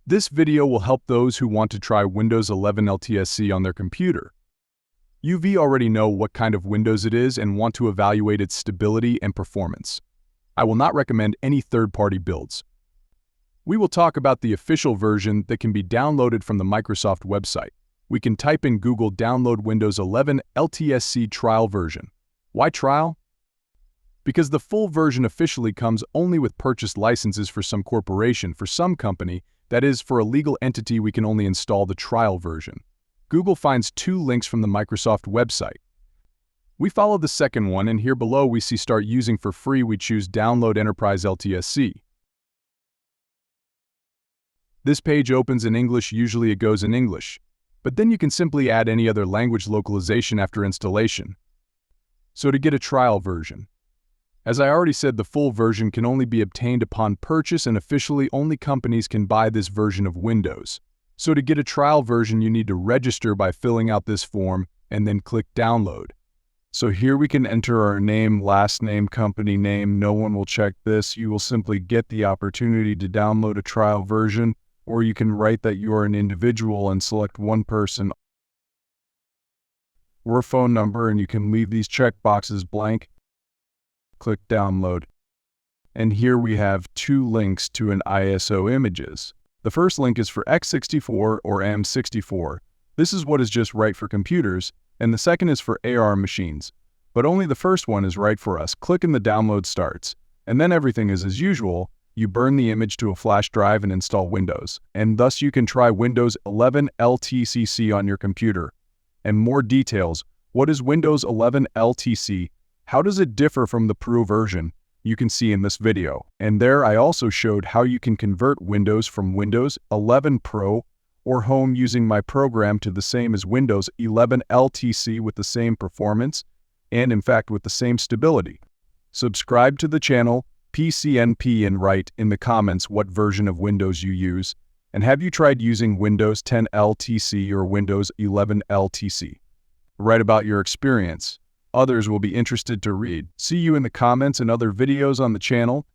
This video will help those who want to try Windows 11 LTSC on their computer. You already know what kind of Windows it is and want to evaluate its stability and performance. I will not recommend any third-party builds. We will talk about the official version that can be downloaded from the Microsoft website. We can type in Google download Windows 11 LTSC trial version. Why trial? Because the full version officially comes only with purchased licenses for some corporation, for some company, that is, for a legal entity we can only install the trial version. Google finds two links from the Microsoft website. We follow the second one, and here below we see Start Using for free. We choose Download Enterprise LTSC. This page opens in English. Usually it goes in English, but then you can simply add any other language localization after installation. So to get a trial version. As I already said, the full version can only be obtained upon purchase, and officially only companies can buy this version of Windows. So to get a trial version, you need to register by filling out this form and then click Download. So here we can enter our name, last name, company name. No one will check this. You will simply get the opportunity to download a trial version, or you can write that you are an individual and select one person or phone number, and you can leave these checkboxes blank. Click Download. And here we have two links to an ISO images. The first link is for x64 or M64. This is what is just right for computers, and the second is for AR machines. But only the first one is right for us. Click and the download starts. And then everything is as usual. You burn the image to a flash drive and install Windows. And thus you can try Windows 11 LTSC on your computer. And more details. What is Windows 11 LTSC? How does it differ from the Pro version? You can see in this video. And there I also showed how you can convert Windows from Windows 11 Pro or Home using my program to the same as Windows 11 LTSC with the same performance and in fact with the same stability. Subscribe to the channel pcnp and write in the comments what version of Windows you use, and have you tried using Windows 10 LTSC or Windows 11 LTSC? Write about your experience. Others will be interested to read. See you in the comments and other videos on the channel.